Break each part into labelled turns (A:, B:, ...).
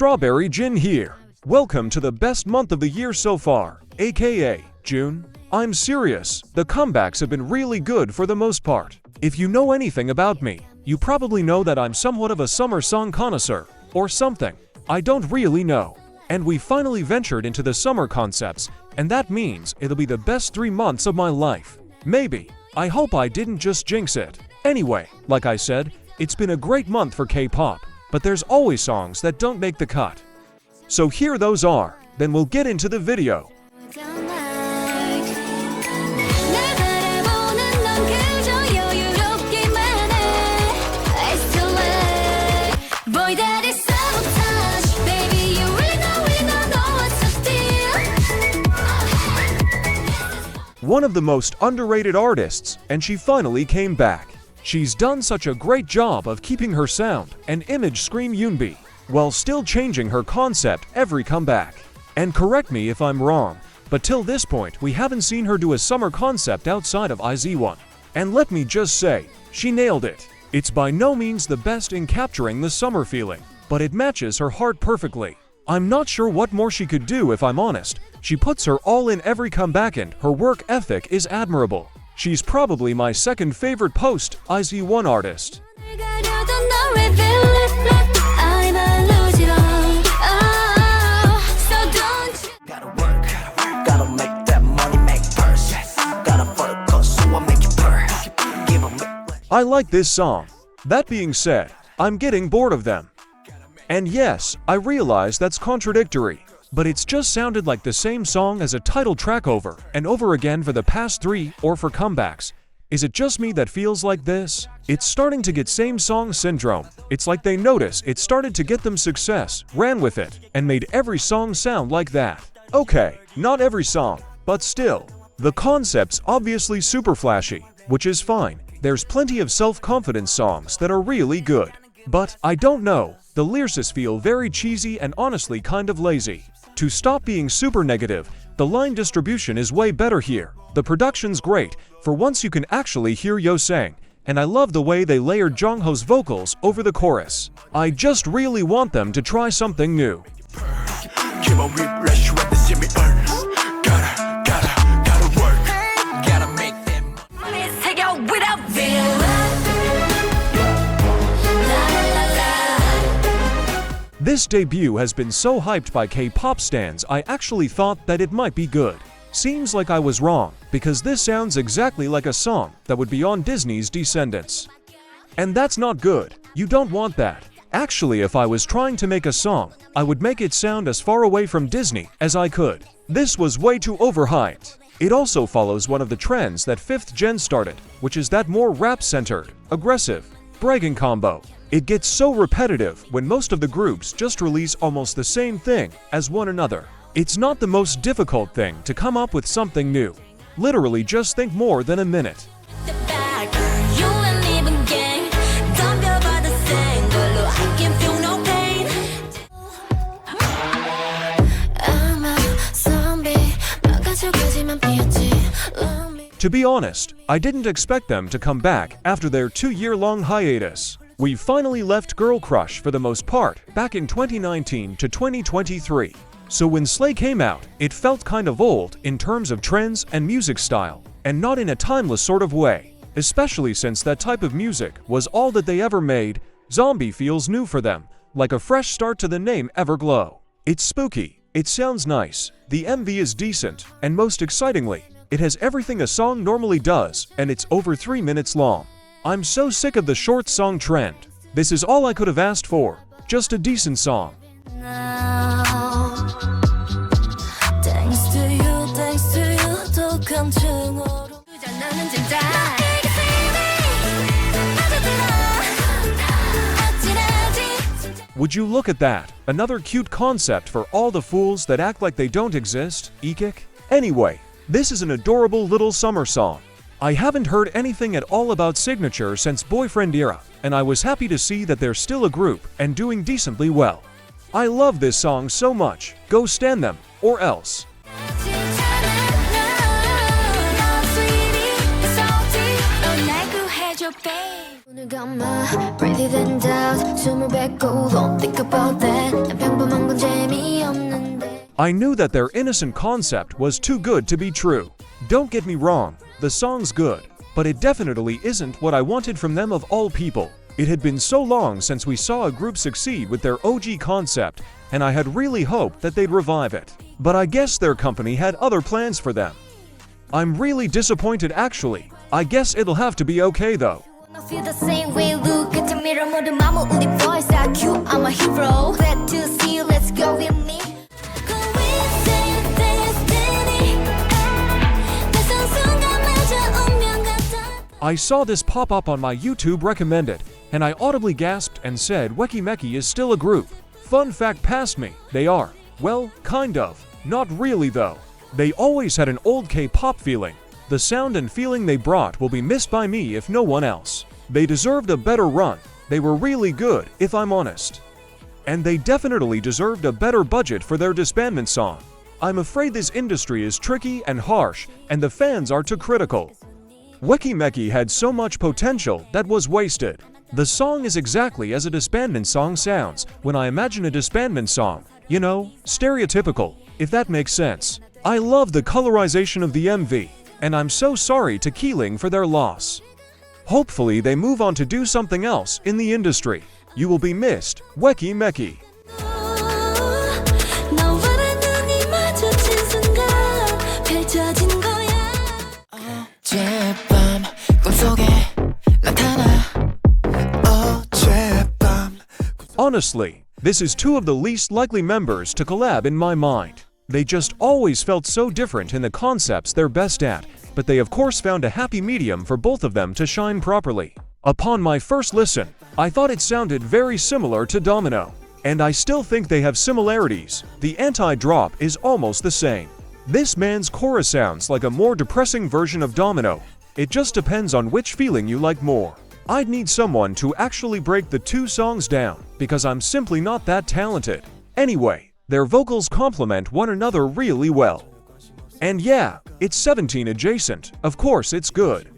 A: Strawberry Jin here. Welcome to the best month of the year so far, aka June. I'm serious, the comebacks have been really good for the most part. If you know anything about me, you probably know that I'm somewhat of a summer song connoisseur, or something. I don't really know. And we finally ventured into the summer concepts, and that means it'll be the best 3 months of my life. Maybe. I hope I didn't just jinx it. Anyway, like I said, it's been a great month for K-pop, but there's always songs that don't make the cut. So here those are, then we'll get into the video. One of the most underrated artists, and she finally came back. She's done such a great job of keeping her sound and image scream Eunbi, while still changing her concept every comeback. And correct me if I'm wrong, but till this point we haven't seen her do a summer concept outside of ATEEZ. And let me just say, she nailed it. It's by no means the best in capturing the summer feeling, but it matches her heart perfectly. I'm not sure what more she could do if I'm honest. She puts her all in every comeback and her work ethic is admirable. She's probably my second favorite post-ATEEZ artist. I like this song. That being said, I'm getting bored of them. And yes, I realize that's contradictory, but it's just sounded like the same song as a title track over and over again for the past 3 or 4 comebacks. Is it just me that feels like this? It's starting to get same song syndrome. It's like they notice it started to get them success, ran with it, and made every song sound like that. Okay, not every song, but still. The concept's obviously super flashy, which is fine. There's plenty of self-confidence songs that are really good. But, I don't know, the lyricists feel very cheesy and honestly kind of lazy. To stop being super negative, the line distribution is way better here. The production's great, for once you can actually hear Yo sang, and I love the way they layered Jongho's vocals over the chorus. I just really want them to try something new. This debut has been so hyped by K-pop stans I actually thought that it might be good. Seems like I was wrong, because this sounds exactly like a song that would be on Disney's Descendants. And that's not good. You don't want that. Actually, if I was trying to make a song, I would make it sound as far away from Disney as I could. This was way too overhyped. It also follows one of the trends that 5th Gen started, which is that more rap-centered, aggressive, bragging combo. It gets so repetitive when most of the groups just release almost the same thing as one another. It's not the most difficult thing to come up with something new. Literally just think more than a minute. To be honest, I didn't expect them to come back after their 2-year-long hiatus. We finally left Girl Crush for the most part back in 2019 to 2023. So when Slay came out, it felt kind of old in terms of trends and music style, and not in a timeless sort of way. Especially since that type of music was all that they ever made, Zombie feels new for them, like a fresh start to the name EVERGLOW. It's spooky, it sounds nice, the MV is decent, and most excitingly, it has everything a song normally does, and it's over 3 minutes long. I'm so sick of the short song trend. This is all I could have asked for. Just a decent song. Would you look at that? Another cute concept for all the fools that act like they don't exist, Ekik? Anyway, this is an adorable little summer song. I haven't heard anything at all about Cignature since Boyfriend era, and I was happy to see that they're still a group and doing decently well. I love this song so much. Go stan them, or else.
B: got my breathe it and out 숨을 뱉고 don't think about that 난 평범한 건 재미없는데.
A: I knew that their innocent concept was too good to be true. Don't get me wrong, the song's good, but it definitely isn't what I wanted from them of all people. It had been so long since we saw a group succeed with their OG concept, and I had really hoped that they'd revive it. But I guess their company had other plans for them. I'm really disappointed actually. I guess it'll have to be okay though.
B: I feel the same way, look at the mirror 모두 마모 우리 voice IQ I'm a hero glad to see you let's go with me
A: I saw this pop up on my YouTube recommended, and I audibly gasped and said Meki is still a group. Fun fact past me, they are. Well, kind of. Not really though. They always had an old K-pop feeling. The sound and feeling they brought will be missed by me if no one else. They deserved a better run. They were really good, if I'm honest. And they definitely deserved a better budget for their disbandment song. I'm afraid this industry is tricky and harsh, and the fans are too critical. Meki had so much potential that was wasted. The song is exactly as a disbandment song sounds when I imagine a disbandment song. You know, stereotypical, if that makes sense. I love the colorization of the MV, and I'm so sorry to Keeling for their loss. Hopefully they move on to do something else in the industry. You will be missed, Meki. Honestly, this is two of the least likely members to collab in my mind. They just always felt so different in the concepts they're best at, but they of course found a happy medium for both of them to shine properly. Upon my first listen, I thought it sounded very similar to Domino. And I still think they have similarities. The anti-drop is almost the same. This man's chorus sounds like a more depressing version of Domino. It just depends on which feeling you like more. I'd need someone to actually break the two songs down, because I'm simply not that talented. Anyway, their vocals complement one another really well. And yeah, it's 17 adjacent, of course it's good.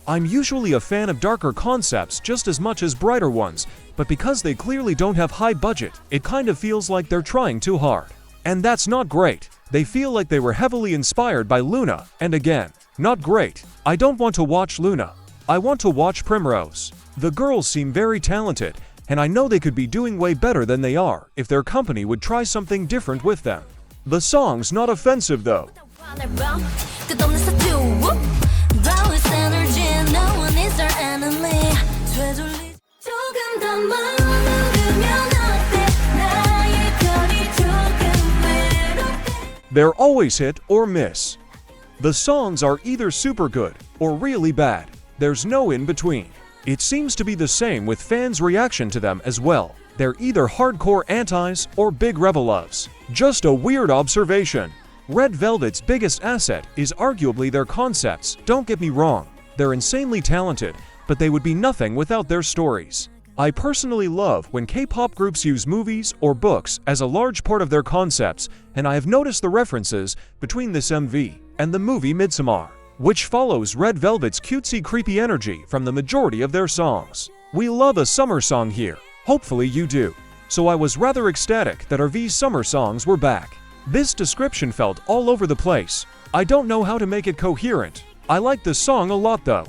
A: I'm usually a fan of darker concepts just as much as brighter ones, but because they clearly don't have high budget, it kind of feels like they're trying too hard. And that's not great. They feel like they were heavily inspired by Luna, and again, not great. I don't want to watch Luna. I want to watch PRIMROSE. The girls seem very talented, and I know they could be doing way better than they are if their company would try something different with them. The song's not offensive though. They're always hit or miss. The songs are either super good or really bad. There's no in between. It seems to be the same with fans' reaction to them as well. They're either hardcore antis or big rebel loves. Just a weird observation. Red Velvet's biggest asset is arguably their concepts, don't get me wrong. They're insanely talented, but they would be nothing without their stories. I personally love when K-pop groups use movies or books as a large part of their concepts, and I have noticed the references between this MV and the movie Midsommar, which follows Red Velvet's cutesy creepy energy from the majority of their songs. We love a summer song here, hopefully you do. So I was rather ecstatic that RV's summer songs were back. This description felt all over the place. I don't know how to make it coherent. I like the song a lot though.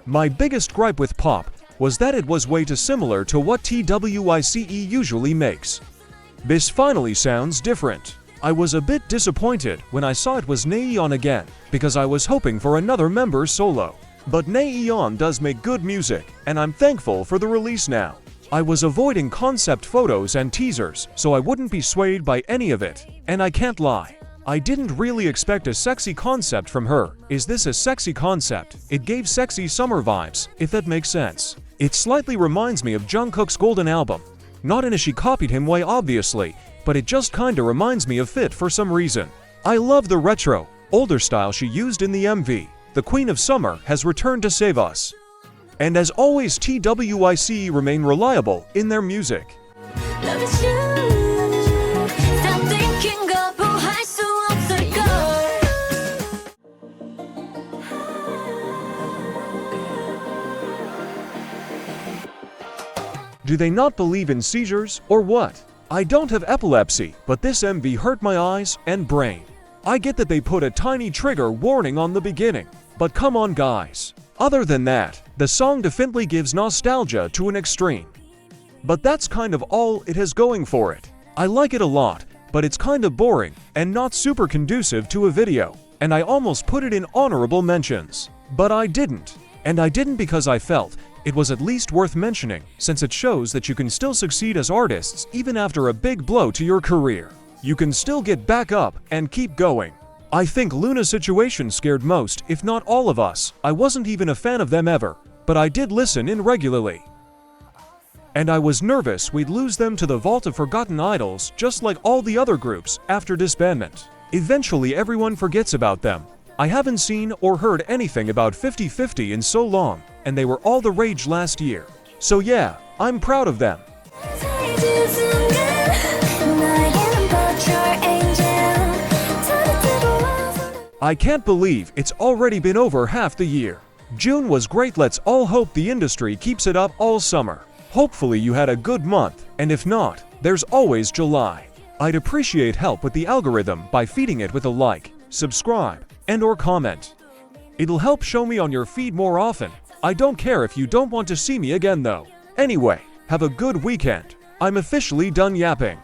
A: My biggest gripe with pop was that it was way too similar to what TWICE usually makes. This finally sounds different. I was a bit disappointed when I saw it was Nayeon again, because I was hoping for another member solo. But Nayeon does make good music, and I'm thankful for the release now. I was avoiding concept photos and teasers, so I wouldn't be swayed by any of it, and I can't lie. I didn't really expect a sexy concept from her. Is this a sexy concept? It gave sexy summer vibes, if that makes sense. It slightly reminds me of Jungkook's Golden album. Not in a she copied him way obviously, but it just kinda reminds me of Fit for some reason. I love the retro, older style she used in the MV. The Queen of Summer has returned to save us. And as always, TWICE remain reliable in their music.
B: Love is you. Stop thinking 거부할 수 없을걸.
A: Do they not believe in seizures, or what? I don't have epilepsy, but this MV hurt my eyes and brain. I get that they put a tiny trigger warning on the beginning, but come on guys. Other than that, the song definitely gives nostalgia to an extreme. But that's kind of all it has going for it. I like it a lot, but it's kind of boring and not super conducive to a video, and I almost put it in honorable mentions. But I didn't. And I didn't because I felt it was at least worth mentioning, since it shows that you can still succeed as artists even after a big blow to your career. You can still get back up and keep going. I think Luna's situation scared most, if not all of us. I wasn't even a fan of them ever, but I did listen in regularly. And I was nervous we'd lose them to the vault of forgotten idols, just like all the other groups after disbandment. Eventually everyone forgets about them. I haven't seen or heard anything about 50/50 in so long, and they were all the rage last year. So yeah, I'm proud of them. I can't believe it's already been over half the year. June was great. Let's all hope the industry keeps it up all summer. Hopefully you had a good month, and if not, there's always July. I'd appreciate help with the algorithm by feeding it with a like, subscribe, and/or comment. It'll help show me on your feed more often. I don't care if you don't want to see me again though. Anyway, have a good weekend. I'm officially done yapping.